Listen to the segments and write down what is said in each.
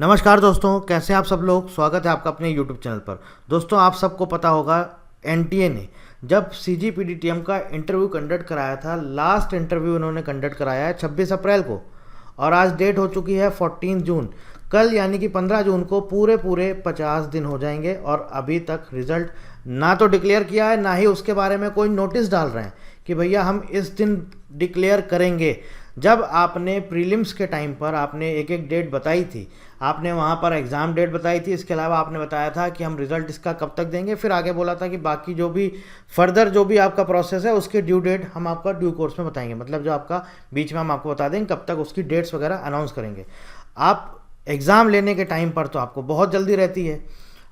नमस्कार दोस्तों, कैसे हैं आप सब लोग। स्वागत है आपका अपने YouTube चैनल पर। दोस्तों, आप सबको पता होगा एनटीए ने जब सीजीपीडीटीएम का इंटरव्यू कंडक्ट कराया था, लास्ट इंटरव्यू इन्होंने कंडक्ट कराया है 26 अप्रैल को और आज डेट हो चुकी है 14 जून। कल यानी कि 15 जून को पूरे 50 दिन हो जाएंगे और अभी तक रिजल्ट ना तो डिक्लेयर किया है, ना ही उसके बारे में कोई नोटिस डाल रहे हैं कि भैया हम इस दिन डिक्लेयर करेंगे। जब आपने प्रीलिम्स के टाइम पर आपने एक एक डेट बताई थी, आपने वहाँ पर एग्ज़ाम डेट बताई थी, इसके अलावा आपने बताया था कि हम रिज़ल्ट इसका कब तक देंगे, फिर आगे बोला था कि बाकी जो भी फर्दर जो भी आपका प्रोसेस है उसके ड्यू डेट हम आपका ड्यू कोर्स में बताएंगे, मतलब जो आपका बीच में हम आपको बता देंगे कब तक उसकी डेट्स वगैरह अनाउंस करेंगे। आप एग्ज़ाम लेने के टाइम पर तो आपको बहुत जल्दी रहती है,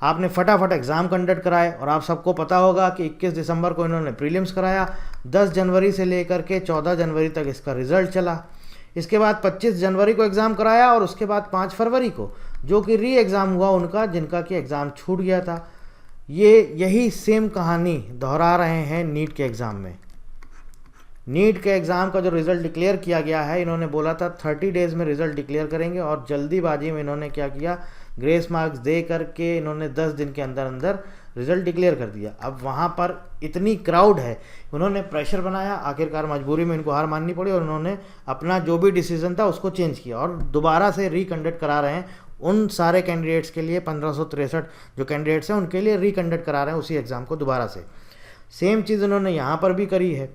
आपने फटाफट एग्ज़ाम कंडक्ट कराए और आप सबको पता होगा कि 21 दिसंबर को इन्होंने प्रीलिम्स कराया, 10 जनवरी से लेकर के 14 जनवरी तक इसका रिज़ल्ट चला। इसके बाद 25 जनवरी को एग्ज़ाम कराया और उसके बाद 5 फरवरी को जो कि री एग्ज़ाम हुआ उनका, जिनका कि एग्ज़ाम छूट गया था। यही सेम कहानी दोहरा रहे हैं नीट के एग्ज़ाम में। नीट के एग्ज़ाम का जो रिज़ल्ट डिक्लेयर किया गया है, इन्होंने बोला था 30 डेज़ में रिज़ल्ट डिक्लेयर करेंगे और जल्दीबाजी में इन्होंने क्या किया, ग्रेस मार्क्स दे करके इन्होंने 10 दिन के अंदर अंदर रिज़ल्ट डिक्लेयर कर दिया। अब वहाँ पर इतनी क्राउड है, उन्होंने प्रेशर बनाया, आखिरकार मजबूरी में इनको हार माननी पड़ी और उन्होंने अपना जो भी डिसीजन था उसको चेंज किया और दोबारा से रिकंडक्ट करा रहे हैं उन सारे कैंडिडेट्स के लिए। 1563 जो कैंडिडेट्स हैं उनके लिए रिकंडक्ट करा रहे हैं उसी एग्ज़ाम को दोबारा से। सेम चीज़ इन्होंने यहाँ पर भी करी है।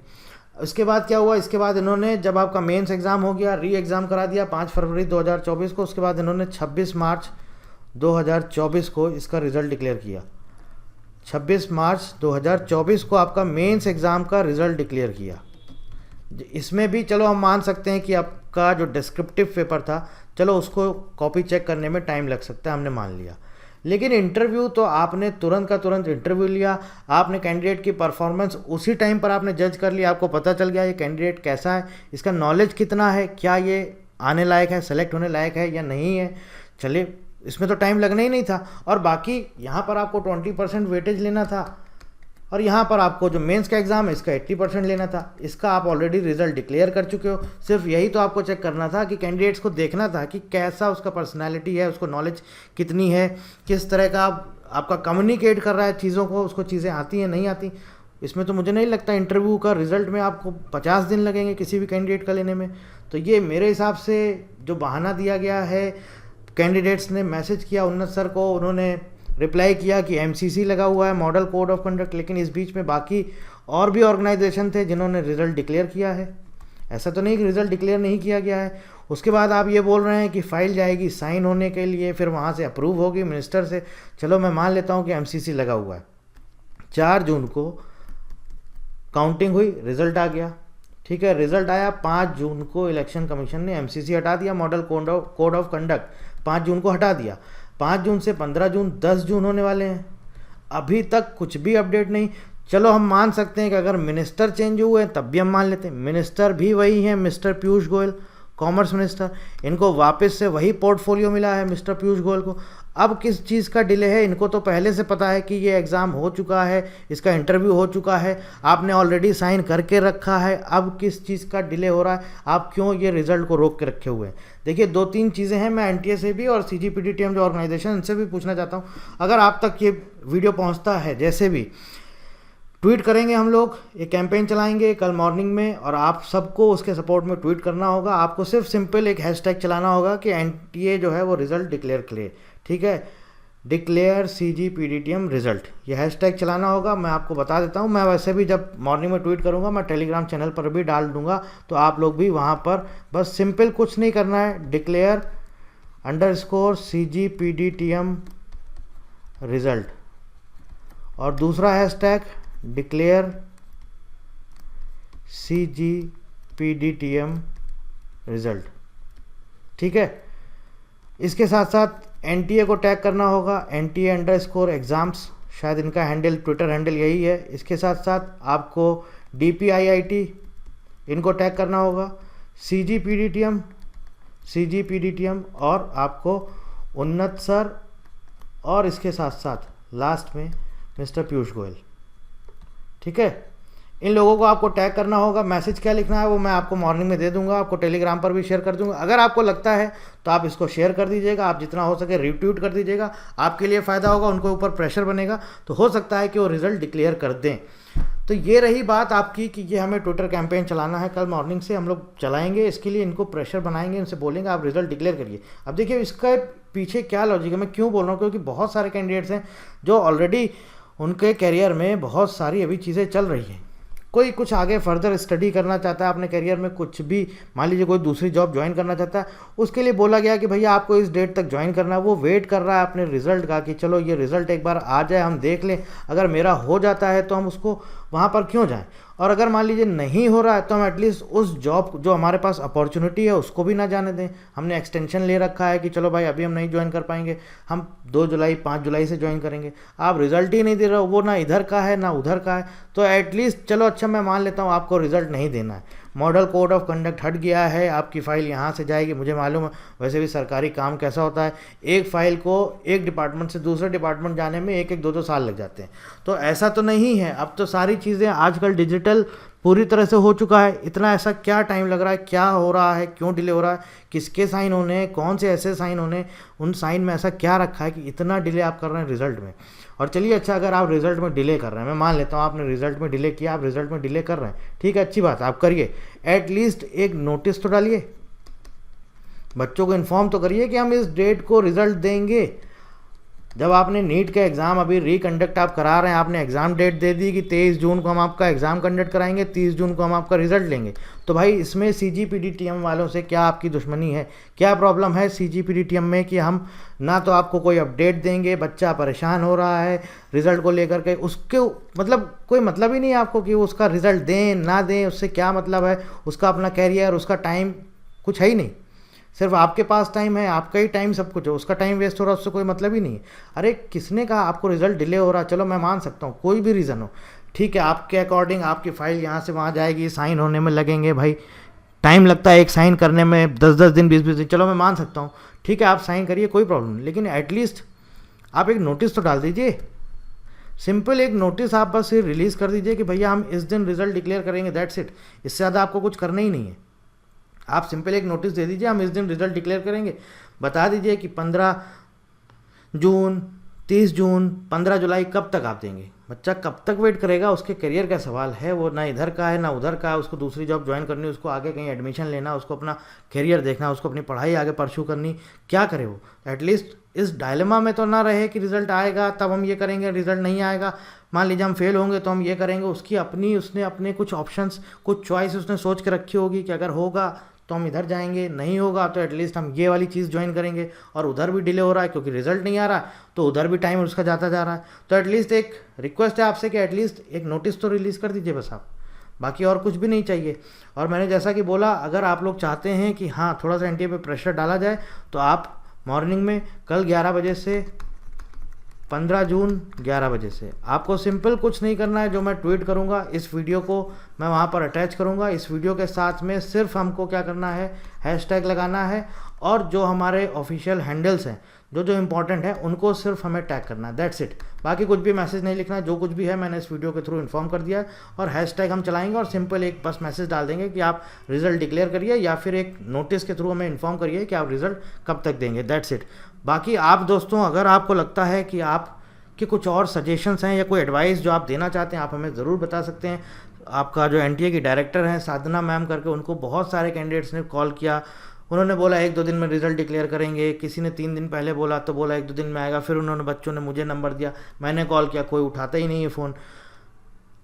इसके बाद क्या हुआ, इसके बाद इन्होंने जब आपका मेंस एग्ज़ाम हो गया, री एग्ज़ाम करा दिया 5 फरवरी 2024 को। उसके बाद इन्होंने 26 मार्च 2024 को इसका रिज़ल्ट डिक्लेयर किया। 26 मार्च 2024 को आपका मेंस एग्ज़ाम का रिज़ल्ट डिक्लेयर किया। इसमें भी चलो हम मान सकते हैं कि आपका जो डिस्क्रिप्टिव पेपर था, चलो उसको कॉपी चेक करने में टाइम लग सकता है, हमने मान लिया। लेकिन इंटरव्यू तो आपने तुरंत का तुरंत इंटरव्यू लिया, आपने कैंडिडेट की परफॉर्मेंस उसी टाइम पर आपने जज कर लिया, आपको पता चल गया ये कैंडिडेट कैसा है, इसका नॉलेज कितना है, क्या ये आने लायक है, सेलेक्ट होने लायक है या नहीं है। चलिए, इसमें तो टाइम लगना ही नहीं था। और बाकी यहाँ पर आपको 20% वेटेज लेना था और यहाँ पर आपको जो मेंस का एग्ज़ाम है इसका 80% लेना था। इसका आप ऑलरेडी रिज़ल्ट डिक्लेयर कर चुके हो। सिर्फ यही तो आपको चेक करना था कि कैंडिडेट्स को देखना था कि कैसा उसका पर्सनैलिटी है, उसको नॉलेज कितनी है, किस तरह का आपका कम्युनिकेट कर रहा है चीज़ों को, उसको चीज़ें आती हैं नहीं आती। इसमें तो मुझे नहीं लगता इंटरव्यू का रिज़ल्ट में आपको 50 दिन लगेंगे किसी भी कैंडिडेट का लेने में। तो ये मेरे हिसाब से जो बहाना दिया गया है, कैंडिडेट्स ने मैसेज किया उन्नत सर को, उन्होंने रिप्लाई किया कि एमसीसी लगा हुआ है, मॉडल कोड ऑफ कंडक्ट, लेकिन इस बीच में बाकी और भी ऑर्गेनाइजेशन थे जिन्होंने रिज़ल्ट डिक्लेयर किया है। ऐसा तो नहीं कि रिज़ल्ट डिक्लेयर नहीं किया गया है। उसके बाद आप ये बोल रहे हैं कि फ़ाइल जाएगी साइन होने के लिए, फिर वहाँ से अप्रूव होगी मिनिस्टर से। चलो मैं मान लेता हूँ कि एमसीसी लगा हुआ है। 4 जून को काउंटिंग हुई, रिज़ल्ट आ गया, ठीक है। रिज़ल्ट आया 5 जून को इलेक्शन कमीशन ने एमसीसी हटा दिया, मॉडल कोड ऑफ कंडक्ट 5 जून को हटा दिया। 5 जून से 15 जून 10 जून होने वाले हैं, अभी तक कुछ भी अपडेट नहीं। चलो हम मान सकते हैं कि अगर मिनिस्टर चेंज हुए तब भी हम मान लेते हैं, मिनिस्टर भी वही हैं, mister Piyush Goyal, commerce minister, इनको वापस से वही पोर्टफोलियो मिला है मिस्टर पीयूष गोयल को। अब किस चीज़ का डिले है, इनको तो पहले से पता है कि ये एग्ज़ाम हो चुका है, इसका इंटरव्यू हो चुका है, आपने ऑलरेडी साइन करके रखा है। अब किस चीज़ का डिले हो रहा है, आप क्यों ये रिज़ल्ट को रोक के रखे हुए हैं। देखिए, 2-3 चीज़ें हैं, मैं एनटीए से भी और सीजीपीडीटीएम जो ऑर्गेनाइजेशन, इनसे भी पूछना चाहता हूँ। अगर आप तक ये वीडियो पहुँचता है, जैसे भी ट्वीट करेंगे, हम लोग एक कैंपेन चलाएंगे कल मॉर्निंग में और आप सबको उसके सपोर्ट में ट्वीट करना होगा। आपको सिर्फ सिंपल एक हैशटैग चलाना होगा कि एनटीए जो है वो रिज़ल्ट डिक्लेयर करे, ठीक है, डिक्लेयर सीजीपीडीटीएम रिज़ल्ट, ये हैशटैग चलाना होगा। मैं आपको बता देता हूँ, मैं वैसे भी जब मॉर्निंग में ट्वीट करूँगा मैं टेलीग्राम चैनल पर भी डाल दूँगा, तो आप लोग भी वहाँ पर बस सिंपल कुछ नहीं करना है, डिक्लेयर _CGPDTM रिज़ल्ट और दूसरा हैशटैग डिक्लेयर CGPDTM रिज़ल्ट, ठीक है। इसके साथ साथ एनटीए को टैग करना होगा, NTA_exams, शायद इनका हैंडल, ट्विटर हैंडल यही है। इसके साथ साथ आपको DPIIT इनको टैग करना होगा, CGPDTM और आपको उन्नत सर और इसके साथ साथ लास्ट में मिस्टर पीयूष गोयल, ठीक है। इन लोगों को आपको टैग करना होगा, मैसेज क्या लिखना है वो मैं आपको मॉर्निंग में दे दूंगा, आपको टेलीग्राम पर भी शेयर कर दूंगा। अगर आपको लगता है तो आप इसको शेयर कर दीजिएगा, आप जितना हो सके रिट्वीट कर दीजिएगा, आपके लिए फ़ायदा होगा, उनको ऊपर प्रेशर बनेगा तो हो सकता है कि वो रिज़ल्ट डिक्लेयर कर दें। तो ये रही बात आपकी कि ये हमें ट्विटर कैंपेन चलाना है, कल मॉर्निंग से हम लोग चलाएंगे, इसके लिए इनको प्रेशर बनाएंगे, इनसे बोलेंगे आप रिजल्ट डिक्लेयर करिए। अब देखिए इसका पीछे क्या लॉजिक है, मैं क्यों बोल रहा हूँ, क्योंकि बहुत सारे कैंडिडेट्स हैं जो ऑलरेडी उनके करियर में बहुत सारी अभी चीज़ें चल रही हैं। कोई कुछ आगे फर्दर स्टडी करना चाहता है अपने करियर में, कुछ भी मान लीजिए कोई दूसरी जॉब ज्वाइन करना चाहता है, उसके लिए बोला गया कि भैया आपको इस डेट तक ज्वाइन करना है। वो वेट कर रहा है अपने रिज़ल्ट का कि चलो ये रिज़ल्ट एक बार आ जाए, हम देख लें, अगर मेरा हो जाता है तो हम उसको वहाँ पर क्यों जाएं, और अगर मान लीजिए नहीं हो रहा है तो हम एटलीस्ट उस जॉब जो हमारे पास अपॉर्चुनिटी है उसको भी ना जाने दें। हमने एक्सटेंशन ले रखा है कि चलो भाई अभी हम नहीं ज्वाइन कर पाएंगे, हम 2 जुलाई 5 जुलाई से ज्वाइन करेंगे। आप रिज़ल्ट ही नहीं दे रहे हो, वो ना इधर का है ना उधर का है, तो एटलीस्ट चलो अच्छा मैं मान लेता हूँ आपको रिज़ल्ट नहीं देना है, मॉडल कोड ऑफ कंडक्ट हट गया है, आपकी फ़ाइल यहाँ से जाएगी। मुझे मालूम है वैसे भी सरकारी काम कैसा होता है, एक फ़ाइल को एक डिपार्टमेंट से दूसरे डिपार्टमेंट जाने में 1-1 2-2 साल लग जाते हैं। तो ऐसा तो नहीं है, अब तो सारी चीज़ें आजकल डिजिटल पूरी तरह से हो चुका है। इतना ऐसा क्या टाइम लग रहा है, क्या हो रहा है, क्यों डिले हो रहा है, किसके साइन होने हैं, कौन से ऐसे साइन होने हैं, उन साइन में ऐसा क्या रखा है कि इतना डिले आप कर रहे हैं रिज़ल्ट में। और चलिए अच्छा अगर आप रिज़ल्ट में डिले कर रहे हैं, मैं मान लेता हूँ आपने रिज़ल्ट में डिले किया, आप रिज़ल्ट में डिले कर रहे हैं, ठीक है अच्छी बात आप करिए, एटलीस्ट एक नोटिस तो डालिए, बच्चों को इन्फॉर्म तो करिए कि हम इस डेट को रिज़ल्ट देंगे। जब आपने नीट का एग्ज़ाम अभी रिकंडक्ट आप करा रहे हैं, आपने एग्ज़ाम डेट दे दी कि 23 जून को हम आपका एग्ज़ाम कंडक्ट कराएंगे, 30 जून को हम आपका रिज़ल्ट लेंगे, तो भाई इसमें CGPDTM वालों से क्या आपकी दुश्मनी है, क्या प्रॉब्लम है CGPDTM में कि हम ना तो आपको कोई अपडेट देंगे, बच्चा परेशान हो रहा है रिज़ल्ट को लेकर के, उसके मतलब कोई मतलब ही नहीं है आपको कि उसका रिज़ल्ट दें ना दें, उससे क्या मतलब है, उसका अपना कैरियर उसका टाइम कुछ है ही नहीं, सिर्फ आपके पास टाइम है, आपका ही टाइम सब कुछ है, उसका टाइम वेस्ट हो रहा है, उससे कोई मतलब ही नहीं है। अरे किसने कहा आपको रिजल्ट डिले हो रहा है, चलो मैं मान सकता हूँ कोई भी रीज़न हो, ठीक है आपके अकॉर्डिंग आपकी फ़ाइल यहाँ से वहाँ जाएगी, साइन होने में लगेंगे, भाई टाइम लगता है एक साइन करने में 10-10 दिन 20-20 दिन, चलो मैं मान सकता हूँ, ठीक है आप साइन करिए कोई प्रॉब्लम नहीं, लेकिन एटलीस्ट आप एक नोटिस तो डाल दीजिए, सिंपल एक नोटिस आप बस रिलीज़ कर दीजिए कि भैया हम इस दिन रिजल्ट डिक्लेयर करेंगे, दैट्स इट। इससे ज़्यादा आपको कुछ करना ही नहीं है, आप सिंपल एक नोटिस दे दीजिए हम इस दिन रिजल्ट डिक्लेयर करेंगे, बता दीजिए कि 15 जून 30 जून 15 जुलाई कब तक आप देंगे। बच्चा कब तक वेट करेगा, उसके करियर का सवाल है, वो ना इधर का है ना उधर का है, उसको दूसरी जॉब ज्वाइन करनी, उसको आगे कहीं एडमिशन लेना, उसको अपना करियर देखना, उसको अपनी पढ़ाई आगे परस्यू करनी, क्या करे वो। एटलीस्ट इस डायलेमा में तो ना रहे कि रिज़ल्ट आएगा तब हम ये करेंगे, रिज़ल्ट नहीं आएगा मान लीजिए हम फेल होंगे तो हम ये करेंगे। उसकी अपनी उसने अपने कुछ ऑप्शंस कुछ चॉइस उसने सोच के रखी होगी कि अगर होगा तो हम इधर जाएंगे, नहीं होगा तो एटलीस्ट हम ये वाली चीज़ ज्वाइन करेंगे, और उधर भी डिले हो रहा है क्योंकि रिजल्ट नहीं आ रहा तो उधर भी टाइम उसका जाता जा रहा है। तो एटलीस्ट एक रिक्वेस्ट है आपसे कि एटलीस्ट एक नोटिस तो रिलीज़ कर दीजिए बस आप, बाकी और कुछ भी नहीं चाहिए। और मैंने जैसा कि बोला अगर आप लोग चाहते हैं कि हाँ थोड़ा सा एनटीए पे प्रेशर डाला जाए तो आप मॉर्निंग में कल 11 बजे से 15 जून 11 बजे से आपको सिंपल कुछ नहीं करना है, जो मैं ट्वीट करूंगा इस वीडियो को मैं वहां पर अटैच करूंगा, इस वीडियो के साथ में सिर्फ हमको क्या करना है हैशटैग लगाना है, और जो हमारे ऑफिशियल हैंडल्स हैं जो जो इम्पोर्टेंट है उनको सिर्फ हमें टैग करना है, दैट्स इट। बाकी कुछ भी मैसेज नहीं लिखना है, जो कुछ भी है मैंने इस वीडियो के थ्रू इन्फॉर्म कर दिया है, और हैशटैग हम चलाएंगे और सिंपल एक बस मैसेज डाल देंगे कि आप रिजल्ट डिक्लेयर करिए, या फिर एक नोटिस के थ्रू हमें इन्फॉर्म करिए कि आप रिजल्ट कब तक देंगे, दैट्स इट। बाकी आप दोस्तों अगर आपको लगता है कि आप कि कुछ और सजेशंस हैं या कोई एडवाइस जो आप देना चाहते हैं आप हमें ज़रूर बता सकते हैं। आपका जो एनटीए की डायरेक्टर हैं साधना मैम करके, उनको बहुत सारे कैंडिडेट्स ने कॉल किया, उन्होंने बोला 1-2 दिन में रिजल्ट डिक्लेयर करेंगे, किसी ने 3 दिन पहले बोला तो बोला 1-2 दिन में आएगा, फिर उन्होंने बच्चों ने मुझे नंबर दिया, मैंने कॉल किया कोई उठाता ही नहीं है फ़ोन।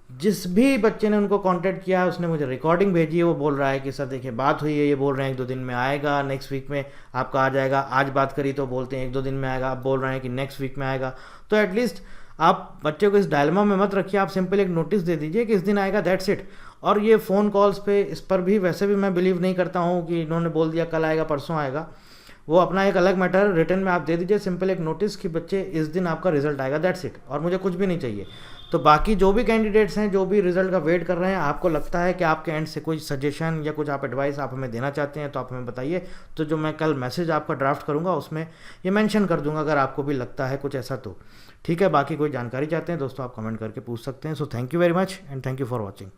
जिस भी बच्चे ने उनको कांटेक्ट किया उसने मुझे रिकॉर्डिंग भेजी है, वो बोल रहा है कि सर देखिए बात हुई है, ये बोल रहे हैं 1-2 दिन में आएगा, नेक्स्ट वीक में आपका आ जाएगा, आज बात करी तो बोलते हैं 1-2 दिन में आएगा, अब बोल रहे हैं कि नेक्स्ट वीक में आएगा। तो एटलीस्ट आप बच्चे को इस डायलेमा में मत रखिए, आप सिंपल एक नोटिस दे दीजिए कि इस दिन आएगा, दैट्स इट। और ये फ़ोन कॉल्स पे इस पर भी वैसे भी मैं बिलीव नहीं करता हूँ कि इन्होंने बोल दिया कल आएगा परसों आएगा, वो अपना एक अलग मैटर रिटर्न में आप दे दीजिए, सिंपल एक नोटिस कि बच्चे इस दिन आपका रिजल्ट आएगा, दैट्स इट, और मुझे कुछ भी नहीं चाहिए। तो बाकी जो भी कैंडिडेट्स हैं जो भी रिजल्ट का वेट कर रहे हैं, आपको लगता है कि आपके एंड से कोई सजेशन या कुछ आप एडवाइस आप हमें देना चाहते हैं तो आप हमें बताइए, तो जो मैं कल मैसेज आपका ड्राफ्ट करूंगा उसमें ये मेंशन कर दूंगा अगर आपको भी लगता है कुछ ऐसा तो ठीक है। बाकी कोई जानकारी चाहते हैं दोस्तों आप कमेंट करके पूछ सकते हैं। So thank you very much and thank you for watching.